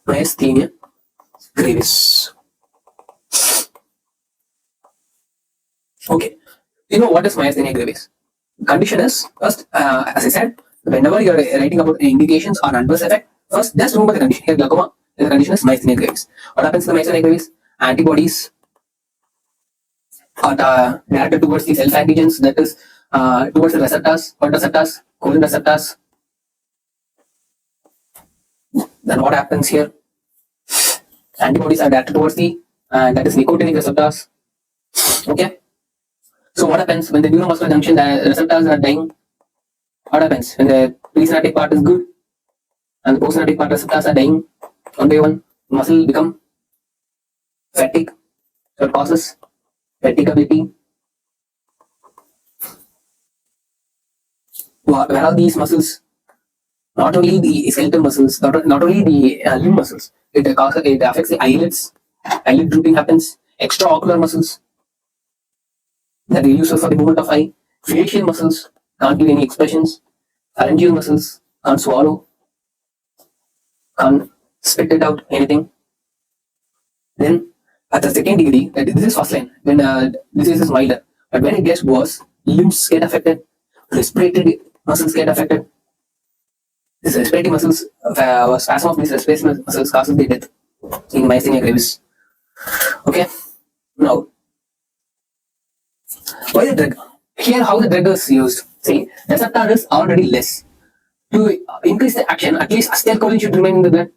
myasthenia gravis. Okay, you know what is myasthenia gravis? Condition is first, as I said, whenever you are writing about indications or adverse effect, first just remember the condition. Here, glaucoma, the condition is myasthenia gravis. What happens to the myasthenia gravis? Antibodies are directed towards the self antigens, that is towards the receptors, what receptors, colon receptors. Then what happens here? Antibodies are directed towards the that is nicotinic receptors. Okay. So what happens when the neuromuscular junction the receptors are dying? What happens when the presynaptic part is good and the postsynaptic part receptors are dying one by one? Muscle become fatigue, so it causes fatigability. Where are these muscles? Not only the skeletal muscles, not only the limb muscles. It affects the eyelids. Eyelid drooping happens. Extraocular muscles that are used for the movement of eye. Facial muscles can't give any expressions. Pharyngeal muscles can't swallow. Can't spit it out anything. Then at the second degree, this is first line. When disease is milder, but when it gets worse, limbs get affected. Respiratory muscles get affected. These respiratory muscles, spasm of these respiratory muscles causes the death in myasthenia gravis. Okay, now why the drug? Here, how the drug is used. See, receptor is already less. To increase the action, at least acetylcholine should remain in the blood.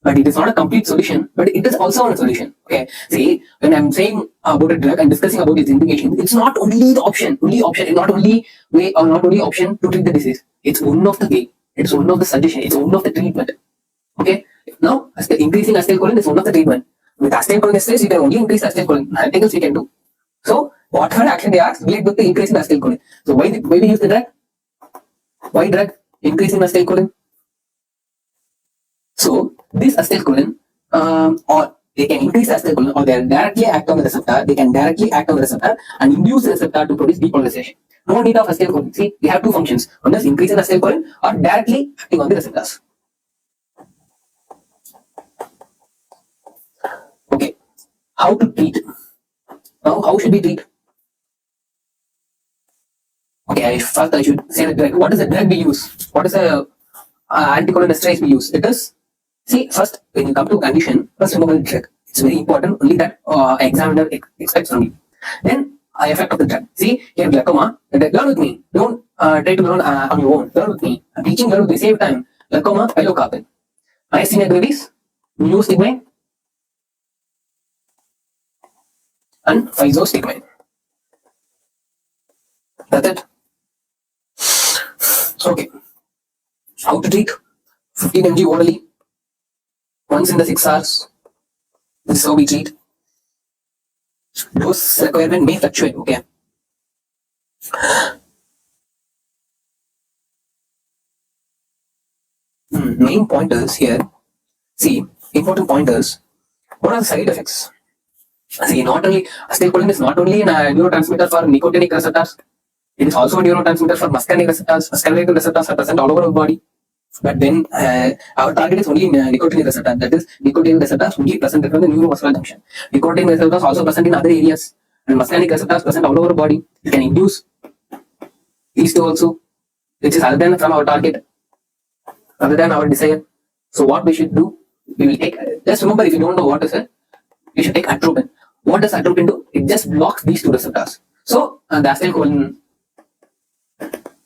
But it is not a complete solution, but it is also a solution. Okay, see, when I'm saying about a drug and discussing about its indication, it's not only the option, not only way or not only option to treat the disease. It's one of the way. It's one of the suggestion. It's one of the treatment. Okay. Now, increasing acetylcholine is one of the treatment. With acetylcholinesterase, you can only increase acetylcholine. Nothing else we can do. So, whatever action they ask, relate with the increase in acetylcholine. So, why we use the drug? Why drug? Increasing acetylcholine. So, this acetylcholine, or they can increase acetylcholine, or they directly act on the receptor. They can directly act on the receptor and induce the receptor to produce depolarization. No need of acetylcholine. See, we have two functions. One is increasing acetylcholine or directly acting on the receptors. Okay, how to treat? Now, how should we treat? Okay, first I should say the drug. What is the drug we use? What is the anticholinesterase we use? It is, see, first when you come to condition, first remember the drug. It's very important. Only that examiner expects from you. Then effect of the drug. See, here glaucoma. Learn with me. Don't try to learn on your own. Learn with me. I'm teaching. Learn with me. Save time. Glaucoma, pilocarpine. Myasthenia gravis, neostigmine, and physostigmine. That's it. Okay. How to treat? 15 mg orally. Once in the 6 hours. This is how we treat. Dose requirement may fluctuate. Okay. Main pointers here. See, important pointers. What are the side effects? See, not only acetylcholine is not only a neurotransmitter for nicotinic receptors. It is also a neurotransmitter for muscarinic receptors. Muscarinic receptors are present all over our body. But then our target is only nicotinic receptor. That is, nicotinic receptors only present from the neuromuscular junction. Nicotinic receptors also present in other areas. And muscarinic receptors present all over our body. It can induce these two also, which is other than from our target, other than our desire. So what we should do? We will take, just remember, if you don't know what is it, you should take atropine. What does atropine do? It just blocks these two receptors. So the acetylcholine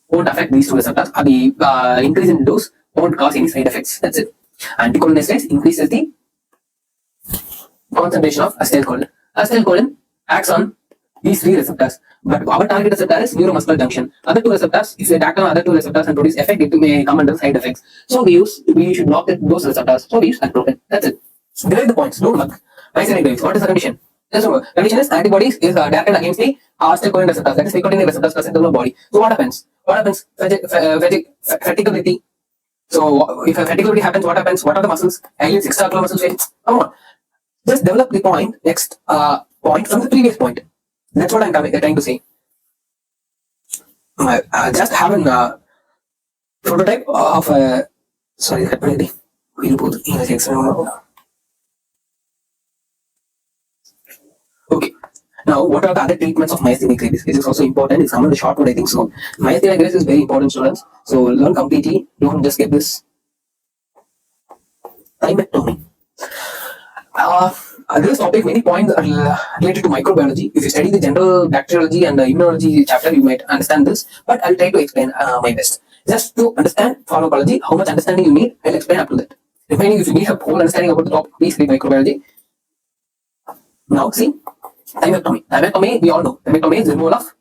won't affect these two receptors. The increase in dose won't cause any side effects. That's it. Anticholinesterase increases the concentration of acetylcholine. Acetylcholine acts on these 3 receptors, but our target receptor is neuromuscular junction. Other 2 receptors, if they act on other 2 receptors and produce effect, it may come under side effects. So we should block those receptors. So we use atropine. That's it. Derive the points. Don't look. Myasthenia gravis. What is the condition? Just remember, condition is antibodies is directed against the acetylcholine receptors, that is nicotinic receptors present in the body. So what happens? Fatigability. So if a fatigability happens, what happens? What are the muscles? Eyelids, extraocular muscles. Come on. Just develop the point, next point from the previous point. That's what I'm trying to say. Just have a prototype of sorry, we'll put English example. Okay. Now, what are the other treatments of myasthenia gravis? This is also important. It's some of the short one, I think so. Myasthenia gravis is very important, students. So learn completely. Don't just get this. Thymectomy. This topic, many points are related to microbiology. If you study the general bacteriology and the immunology chapter, you might understand this. But I'll try to explain my best. Just to understand pharmacology, how much understanding you need, I'll explain up to that. Remaining, if you need a whole understanding about the topic, please read microbiology. Now, see, thymectomy. Thymectomy, we all know. Thymectomy is removal of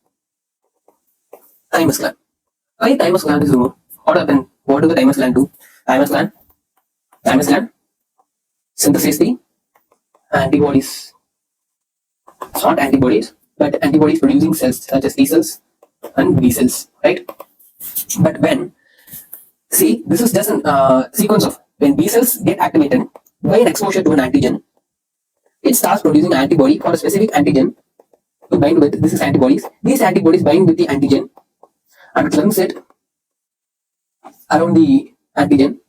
thymus gland. Why thymus gland is removed? What happened? What do the thymus gland do? Thymus gland synthesize the antibodies. It's not antibodies, but antibodies producing cells such as T cells and B cells, right? But when, see, this is just a sequence of when B cells get activated by an exposure to an antigen, it starts producing antibody for a specific antigen to bind with. This is antibodies. These antibodies bind with the antigen and clumps it around the antigen,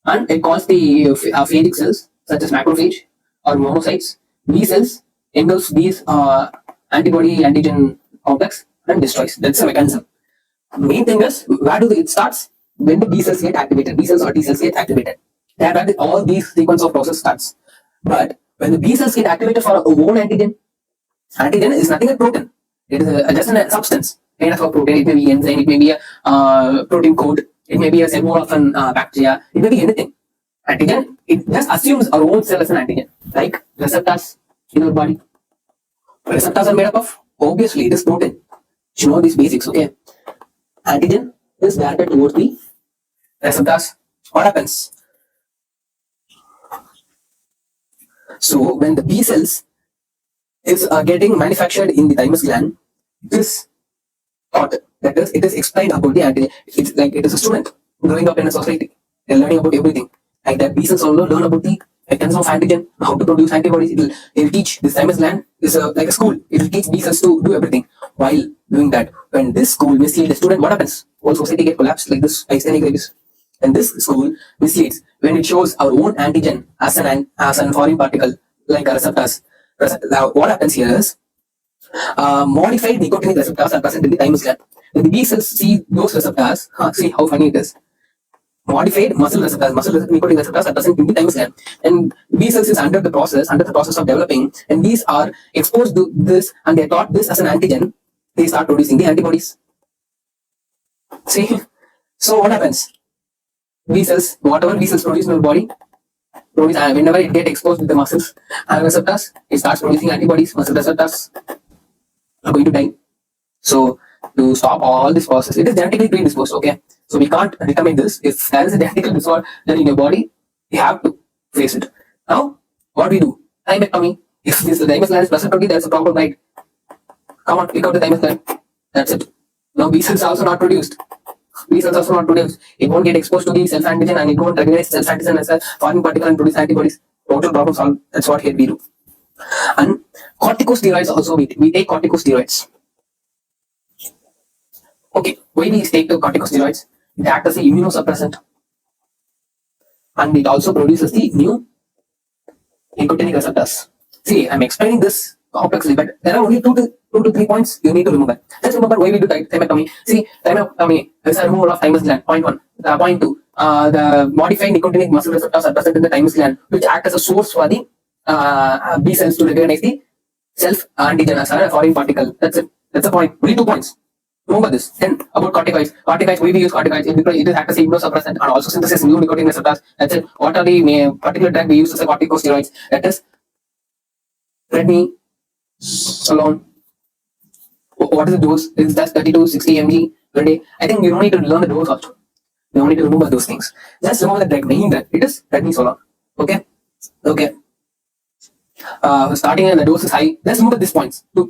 and it calls the phagic cells such as macrophage or monocytes. B cells engulfs these antibody antigen complex and destroys. That's the mechanism. Main thing is, where do it starts? When the B cells get activated, B cells or T cells get activated. That's where all these sequence of process starts. But when the B cells get activated for our own antigen, antigen is nothing but protein. It is just a substance, kind of a protein. It may be enzyme, it may be a protein code, it may be a cell wall of an bacteria, it may be anything. Antigen, it just assumes our own cell as an antigen, like receptors in our body. Receptors are made up of, obviously, it is protein. You know these basics, okay? Antigen is directed towards the receptors. What happens? So when the B cells is getting manufactured in the thymus gland, this thought, that is, it is explained about the antigen. It's like it is a student growing up in a society. They're learning about everything. Like that, B cells also learn about the mechanism of antigen, how to produce antibodies. It'll teach. This thymus gland is like a school. It will teach B cells to do everything. While doing that, when this school misleads the student, what happens? Whole society get collapsed like this. Myasthenia gravis. And this school misleads when it shows our own antigen as an foreign particle, like a receptors. Now, what happens here is modified nicotinic receptors are present in the thymus gland. When the B cells see those receptors, see how funny it is. Modified nicotinic receptors are present in the thymus gland, and B cells is under the process of developing, and these are exposed to this, and they taught this as an antigen. They start producing the antibodies. See, so what happens? B cells, whatever B cells produce in our body, whenever it get exposed with the muscles and receptors, it starts producing antibodies. Muscle receptors are going to die. So to stop all this process, it is genetically predisposed. Okay, so we can't determine this. If there is a genetical disorder in your body, you have to face it. Now, what we do? Thymectomy. If this thymus gland is present only, there's a problem, right? Come on, pick out the thymus gland. That's it. Now B cells are also not produced. B cells also not produced. It won't get exposed to the self antigen, and it won't recognize self antigen as a foreign particle and produce antibodies. Total problem solved. That's what here we do. And corticosteroids also, we take corticosteroids. Okay, why we take the corticosteroids? It acts as an immunosuppressant, and it also produces the new nicotinic receptors. See, I'm explaining this complexly, but there are only two to three points you need to remember. Just remember why we do thymectomy. See, thymectomy is a removal of thymus gland. Point one. Point two. The modified nicotinic muscle receptors are present in the thymus gland, which act as a source for the B cells to recognize the self antigen as a foreign particle. That's it. That's the point. Only 2 points. Remember this. Then about corticoids. Corticoids, why we use corticoids? It is act as a immunosuppressant and also synthesis new nicotinic receptors. That's it. What are the particular drug we use as a corticosteroids? That is prednisolone. What is the dose? It's just 30 to 60 mg per day. I think you don't need to learn the dose also. You don't need to remember those things. Just remember the drug name. That it is prednisolone. Okay. Okay. Starting and the dose is high. Let's remember these points to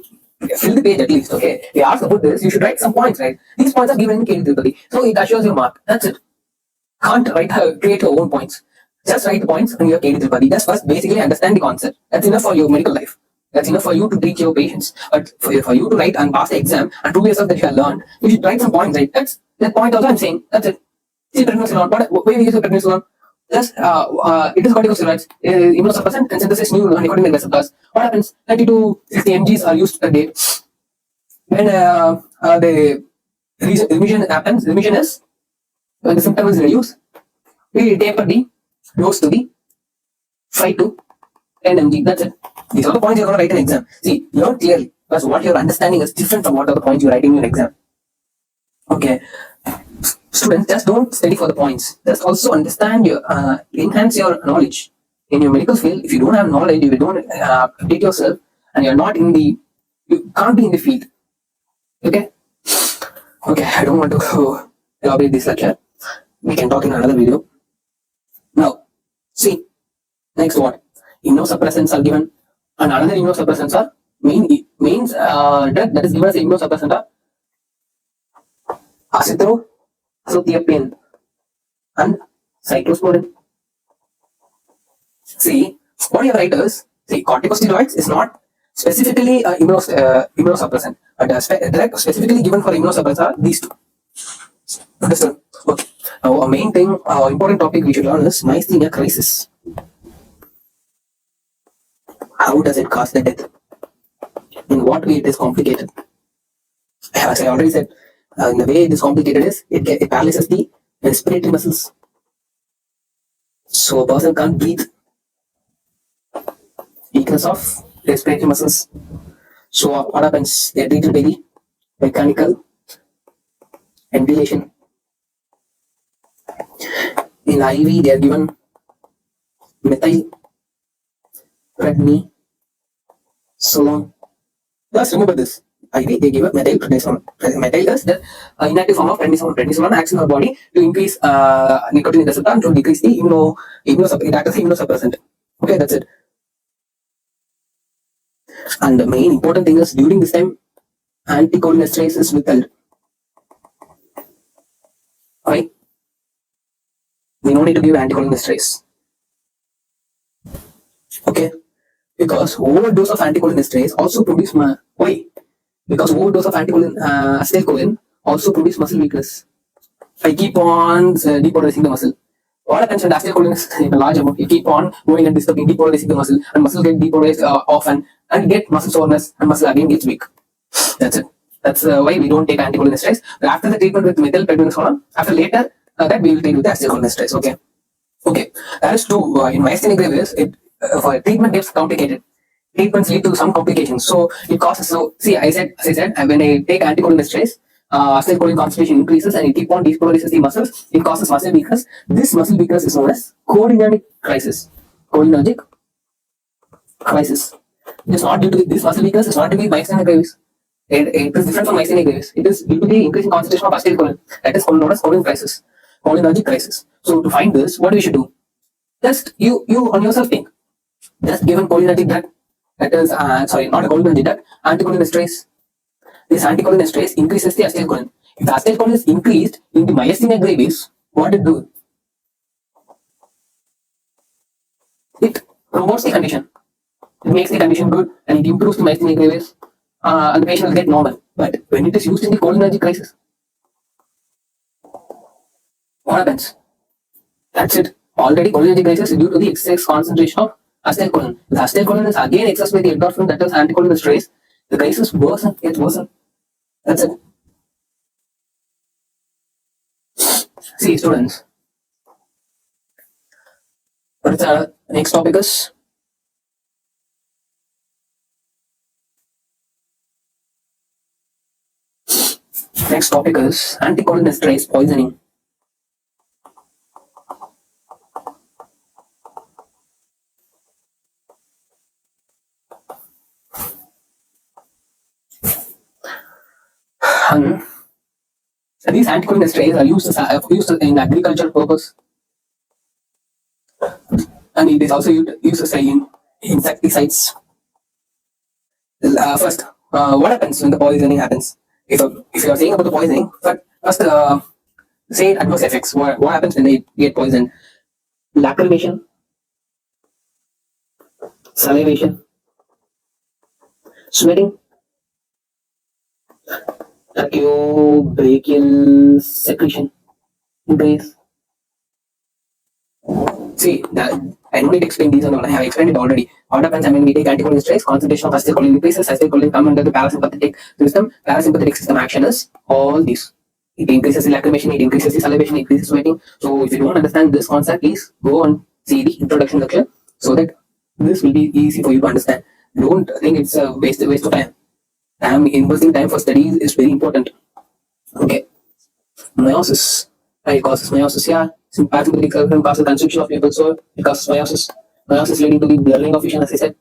fill the page at least. Okay. We asked about this. You should write some points, right? These points are given in KD Tirupati, so it assures your mark. That's it. Can't create your own points. Just write the points in your KD Tirupati. Just first basically understand the concept. That's enough for your medical life. That's enough for you to treat your patients. But for you to write and pass the exam and prove yourself that you have learned, you should write some points, right? That's that point also I'm saying. That's it. See prednisolone. Why we use prednisolone? Just it is corticosteroids, immunosuppressant, and synthesis new nicotinic receptors. What happens? 30 to 60 mgs are used a day. When the remission happens, remission is when the symptom is reduced, we taper the dose to the 5 to 10 mg. That's it. These are the points you're going to write in exam. See, learn clearly because what you're understanding is different from what are the points you're writing in exam. Okay. Students, just don't study for the points. Just also understand your, enhance your knowledge. In your medical field, if you don't have knowledge, if you don't update yourself, and you're not in the, you can't be in the field. Okay? Okay, I don't want to elaborate this lecture. We can talk in another video. Now, see, next what? Immunosuppressants are given, and another immunosuppressants are main drug that is given as immunosuppressant are azithromycin and cyclosporin. See, what your writers see, corticosteroids is not specifically immunosuppressant, but a drug specifically given for immunosuppressant are these two. Understood? Okay. Now, a main thing, important topic we should learn is myasthenia crisis. How does it cause the death? In what way it is complicated? As I already said, in the way it is complicated is it paralyzes the respiratory muscles. So a person can't breathe. Weakness of respiratory muscles. So what happens? They are treated by the mechanical ventilation. In IV, they are given methylprednisolone. Just remember this. IV, they give a methylprednisolone. Methyl is the inactive form of prednisolone. Prednisolone acts in our body to increase nicotine receptor and to decrease the immunosuppressant. Okay, that's it. And the main important thing is during this time, anticholinesterase is withheld. Right? We don't need to give anticholinesterase. Okay? Because overdose of anticholinesterase also produce why? Because overdose of acetylcholine also produce muscle weakness. I keep on depolarizing the muscle. What happens when acetylcholine is in a large amount? You keep on going and disturbing, depolarizing the muscle, and muscle get depolarized often, and get muscle soreness, and muscle again gets weak. That's it. That's why we don't take anticholinesterase. But after the treatment with methylprednisolone, after later that we will take with the acetylcholinesterase. Okay. Okay. That is true. In myasthenia gravis, for treatment gets complicated. Treatments lead to some complications. So it causes. So see, as I said, when I take anticholinesterase, acetylcholine concentration increases and it keep on depolarizes the muscles. It causes muscle weakness. This muscle weakness is known as cholinergic crisis. Cholinergic crisis. It is not due to this muscle weakness. It's not due to myasthenia gravis. It is different from myasthenia gravis. It is due to the increasing concentration of acetylcholine. That is known as choline crisis. Cholinergic crisis. So to find this, what we should do? Just you on yourself think. Just given cholinergic drug. That is not a cholinergic drug. Anticholinesterase. This anticholinesterase increases the acetylcholine. If the acetylcholine is increased in the myasthenia gravis, what it do? It promotes the condition. It makes the condition good and it improves the myasthenia gravis, and the patient will get normal. But when it is used in the cholinergic crisis, what happens? That's it. Already cholinergic crisis is due to the excess concentration of acetylcholine. If acetylcholine is again excess by the endorphin, that is anticholinesterase, the crisis gets worsen. That's it. See, students. What is the next topic is? Next topic is anticholinesterase poisoning. These anticholinesterase are used in agricultural purpose, and it is also used in insecticides. First, what happens when the poisoning happens? If you are saying about the poisoning, first say adverse effects. What happens when they get poisoned? Lacrimation, salivation, sweating, tracheobrachial secretion, increase, See, I don't need to explain these and all. I have explained it already. What happens when we take anticholinesterase, concentration of acetylcholine increases, acetylcholine come under the parasympathetic system. Parasympathetic system action is all these. It increases the lacrimation, it increases the salivation, it increases sweating. So if you don't understand this concept, please go and see the introduction lecture so that this will be easy for you to understand. Don't think it's a waste of time. Investing time for studies is very important. Okay. Meiosis. It causes meiosis, yeah. Parasympathetic system causes constriction of pupils, so it causes meiosis. Meiosis leading to the blurring of vision, as I said.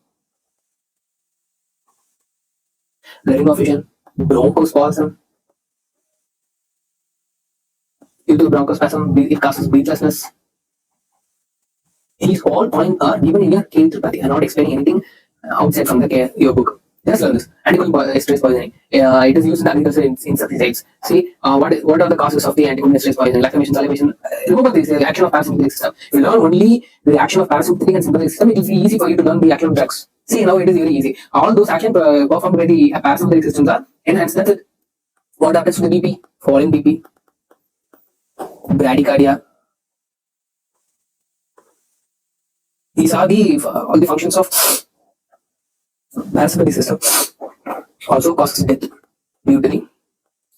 Blurring of vision. Bronchospasm. Due to bronchospasm, it causes breathlessness. These all points are given in your K3 I'm not explaining anything outside from your book. Just learn this. Anticholinesterase poisoning. It is used in agriculture insecticides. See, what are the causes of the anticholinesterase poisoning? Lacrimation, salivation. Remember this, the action of parasympathetic system. If you learn only the action of parasympathetic and sympathetic system, it will be easy for you to learn the action of drugs. See, now it is very easy. All those actions performed by the parasympathetic systems are enhanced. That's it. What happens to the BP? Falling BP. Bradycardia. These are all the functions of parasympathetic system. Also causes death due to the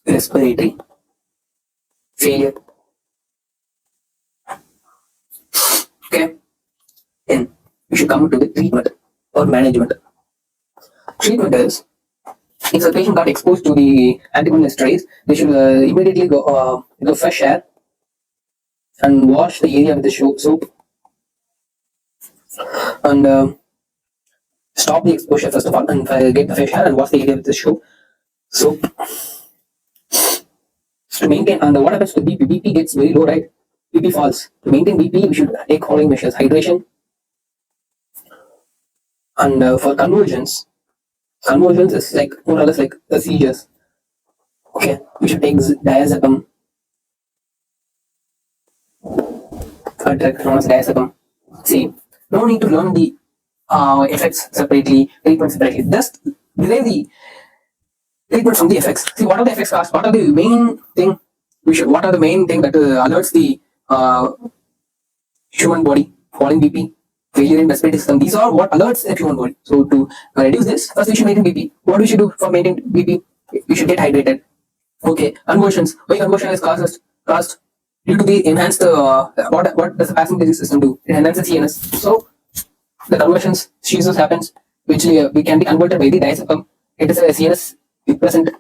respiratory failure. Okay, then we should come to the treatment or management. Treatment is, if the patient got exposed to the anticholinesterase, they should immediately go into fresh air and wash the area with the soap and stop the exposure first of all and get the fresh air and wash the area with the soap to maintain. And what happens to BP? BP gets very low, right? BP falls. To maintain BP, we should take following measures: hydration, and for conversions is like more or less like the seizures. Okay, we should take diazepam, known as diazepam. See, no need to learn the effects separately, treatment separately. Just derive the treatment from the effects. See, what are the effects caused? What are the main thing what are the main thing that alerts the human body? Falling BP, failure in respiratory system. These are what alerts the human body. So to reduce this, first we should maintain BP. What we should do for maintain BP? We should get hydrated. Okay, conversions. Why conversion is caused due to the enhanced what does the parasympathetic system do? It enhances CNS. So the conversions seizures happens, which we can be converted by the diazepam. It is a CNS present.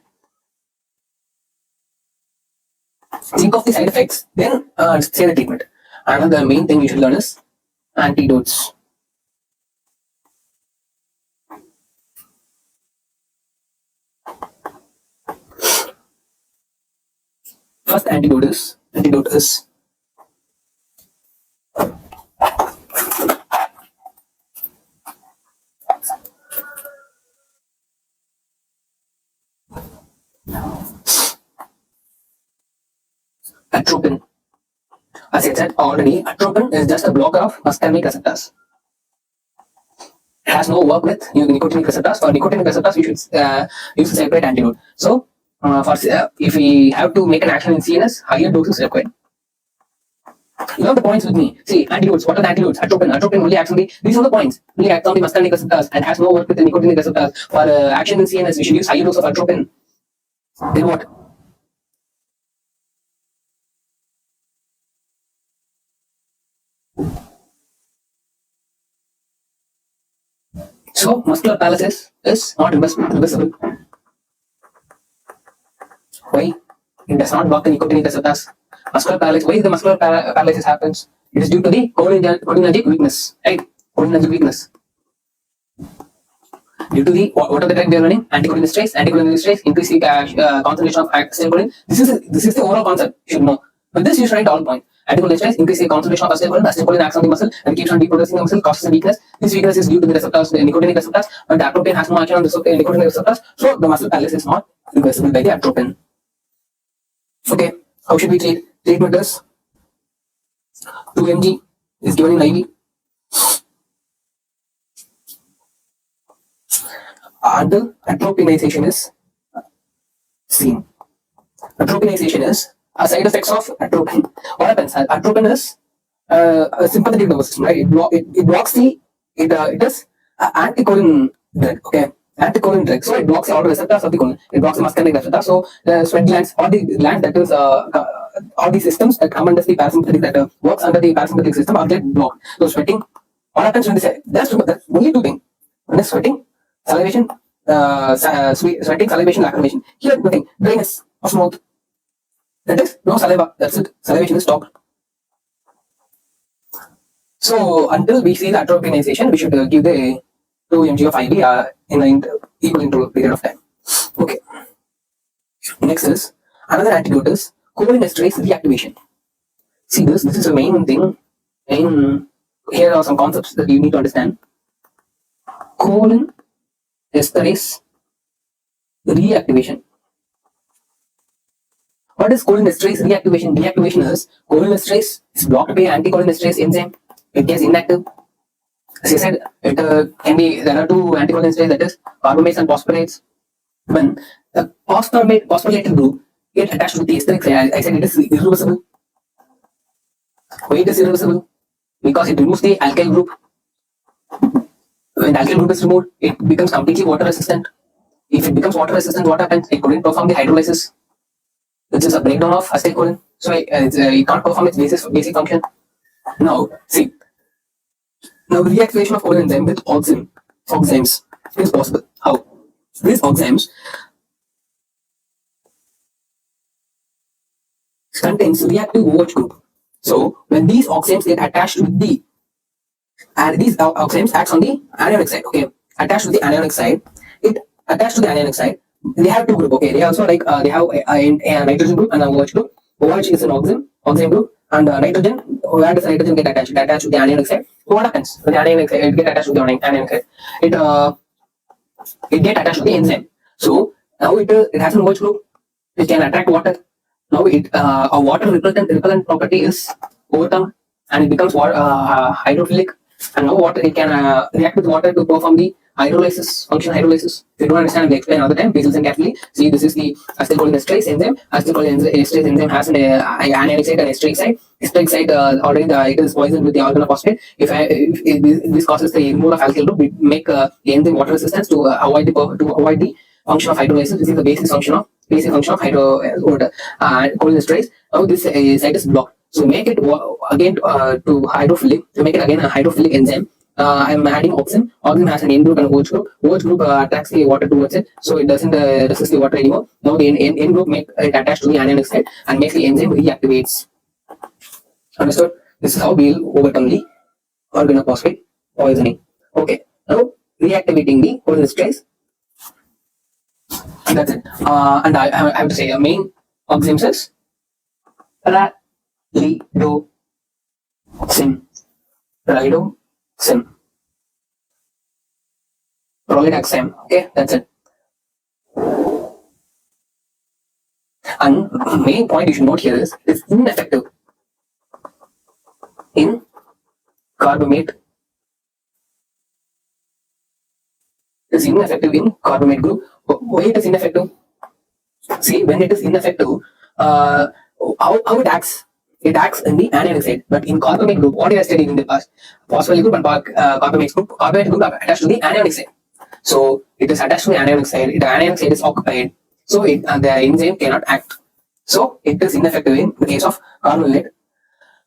Think of the side effects, then say the treatment. Another main thing you should learn is antidotes. First antidote is atropine. As I said already, atropine is just a blocker of muscarinic receptors. It has no work with nicotinic receptors. For nicotinic receptors, we should use a separate antidote. So, if we have to make an action in CNS, higher dose is required. You have the points with me. See, antidotes. What are the antidotes? Atropine only acts on these are the points. Only acts on the muscarinic receptors and has no work with the nicotinic receptors. For action in CNS, we should use higher dose of atropine. Then what? So, muscular paralysis is not reversible. Why? It does not block the nicotinic receptors. Muscular paralysis. Why the muscular paralysis happens? It is due to the cholinergic weakness. Right? Cholinergic weakness. Due to the what are the drug we are learning? Anticholinesterase increase the concentration of acetylcholine. This is the overall concept you should know. But this you should write all points. Anticholinesterase increase the concentration of acetylcholine. Acetylcholine acts on the muscle and keeps on reproducing the muscle, causes a weakness. This weakness is due to the receptors, the nicotinic receptors, but the atropine has no action on the nicotinic receptors, so the muscle paralysis is not reversible by the atropine. Okay, how should we treat? Treatment is 2 mg is given in IV. And atropinization is seen. Atropinization is a side effects of atropine. What happens? Atropine is a sympathetic nervous system, right? It blocks it is anticolin drug, okay? Anticolin drug. So it blocks all the receptors of the colon. It blocks the muscarinic receptor. So the sweat glands, or the glands that is, all the systems that come under the parasympathetic, that works under the parasympathetic system, are get blocked. So sweating, what happens when they say, that's only two things. One is sweating, salivation, sweating, salivation, lacrimation. Here, nothing. Dryness of mouth. That is no saliva. That's it. Salivation is stopped. So until we see the atropinization, we should give the 2 mg of IV in an equal interval period of time. Okay. Next is another antidote is cholinesterase reactivation. See this is the main thing. Here are some concepts that you need to understand. Cholinesterase reactivation. What is cholinesterase reactivation? Reactivation is cholinesterase is blocked by anticholinesterase enzyme. It gets inactive. As I said, it can be, there are two anticholinesterase, that is carbamates and phosphorates. When the phosphorylated group get attached to the esteric side, I said it is irreversible. Why it is irreversible? Because it removes the alkyl group. When the alkyl group is removed, it becomes completely water resistant. If it becomes water resistant, what happens? It couldn't perform the hydrolysis, which is a breakdown of acetylcholine. So it can't perform its basic function. Now, see. Now, reactivation of coenzyme with oximes is possible. How? These oximes contains reactive OH group. So, when these oximes get attached with these oximes acts on the anionic side. Okay, attached to the anionic side. It attached to the anionic side. They have two group. Okay, they also they have a nitrogen group and a OH group. OH is an oxime group, and nitrogen. Where does nitrogen get attached? It attached to the anionic side. So what happens? When the anionic side, it get attached to the anionic side. It get attached to the enzyme. So now it has an OH group. It can attract water. Now a water repellent property is overcome, and it becomes hydrophilic. And now water, it can react with water to perform the hydrolysis, functional hydrolysis. If you don't understand, we'll explain another time. Please listen carefully. See, this is the acetylcholinesterase enzyme. Acetylcholinesterase enzyme has an anionic side and esteric side. Esteric side already it is poisoned with the organophosphate. If this causes the removal of alkyl group, we make the enzyme water resistance to avoid the function of hydrolysis. This is the basic function of cholinesterase. Now this site is blocked. So make it again to hydrophilic. To make it again a hydrophilic enzyme, I'm adding oxime. Oxime has an N group and OH group. OH group attracts the water towards it, so it doesn't resist the water anymore. Now the N group make it attached to the anionic side and makes the enzyme reactivates. Understood? This is how we'll overcome the organophosphate poisoning. Okay. Now reactivating the cholinesterase. That's it. And I have to say, a main oximes is prolidoxim. Okay, that's it. And main point you should note here is it's ineffective in carbamate. It's ineffective in carbamate group. Why it is ineffective? See, when it is ineffective, how it acts? It acts in the anionic side, but in carbamate group, what I studied in the past, phosphoryl group and carbamate group are attached to the anionic side. So it is attached to the anionic side. The anionic side is occupied, so the enzyme cannot act. So it is ineffective in the case of carbamate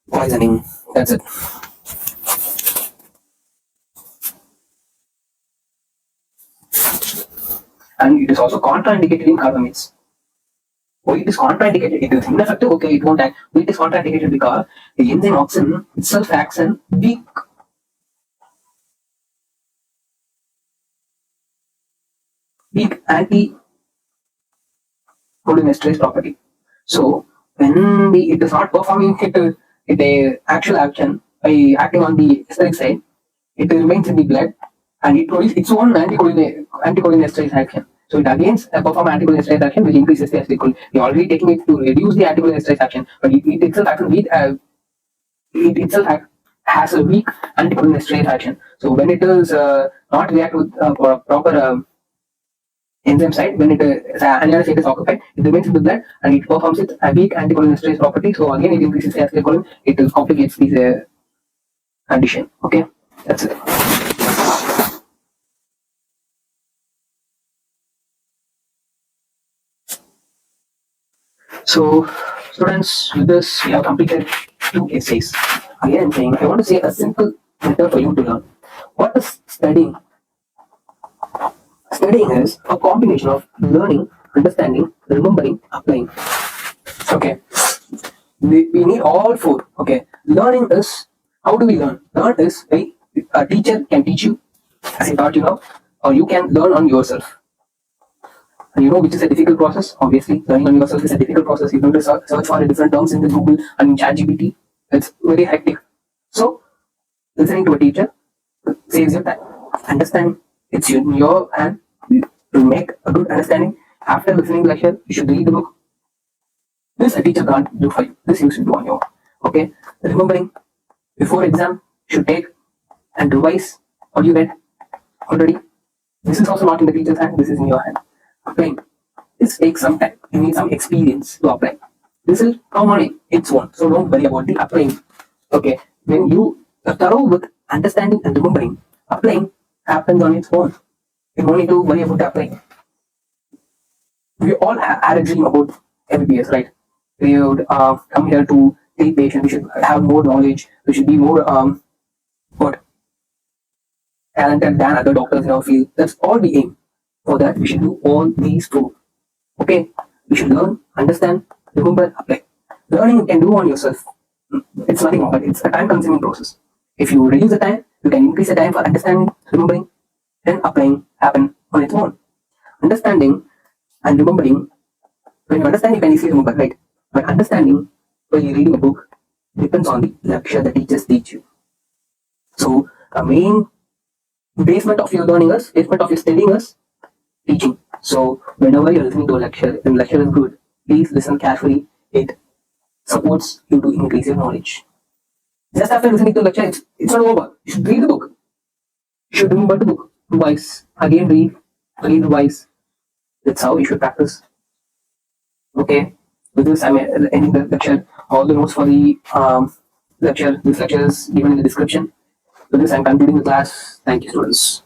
poisoning. That's it. And it is also contraindicated in carbamates. Why it is contraindicated? It is ineffective, okay, it won't act. Why it is contraindicated? Because the enzyme oxime itself acts in weak anti-cholinesterase property. So when it is not performing the actual action by acting on the esteric side, it remains in the blood and it produces its own anticholinesterase action. So it again perform anticholinesterase action, which increases the acetylcholine. We are already taking it to reduce the anticholinesterase action, but it itself acts with has a weak anticholinesterase action. So when it is not react with proper enzyme side, when the anionic state is occupied, it remains in the blood and it performs its weak anticholinesterase property. So again, it increases the acetylcholine. It complicates this condition. Okay, that's it. So, students, with this we have completed 2 essays. Again, I'm saying I want to say a simple method for you to learn. What is studying? Studying is a combination of learning, understanding, remembering, applying. Okay, we need all 4. Okay, learning is, how do we learn? Learn is a teacher can teach you, as I taught you now, or you can learn on yourself. And you know which is a difficult process? Obviously, learning on yourself is a difficult process. You have to search for different terms in the Google and in ChatGPT. It's very hectic. So, listening to a teacher saves your time. Understand, it's in your hand to make a good understanding. After listening to lecture, you should read the book. This a teacher can't do for you. This you should do on your own. Okay. Remembering, before exam, you should take and revise what you read already. This is also not in the teacher's hand. This is in your hand. Applying. This takes some time. You need some experience to apply. This will come on its own. So don't worry about the applying. Okay. When you are thorough with understanding and remembering, applying happens on its own. You don't need to worry about applying. We all had a dream about MBBS, right? We would come here to treat patients. We should have more knowledge. We should be more what talented than other doctors in our field. That's all we aim. For that, we should do all these 2. Okay, we should learn, understand, remember, apply. Learning you can do on yourself. It's nothing wrong, but it's a time-consuming process. If you reduce the time, you can increase the time for understanding, remembering, then applying happen on its own. Understanding and remembering, when you understand, you can easily remember, right? But understanding, when you're reading a book, depends on the lecture the teachers teach you. So, the main basement of your learning is, basement of your studying is teaching. So, whenever you're listening to a lecture, and lecture is good, please listen carefully. It supports you to increase your knowledge. Just after listening to the lecture, it's not over. You should read the book. You should remember the book. Revise. Again, read, revise. That's how you should practice. Okay. With this, I'm ending the lecture. All the notes for the lecture, this lecture is given in the description. With this, I'm concluding the class. Thank you, students.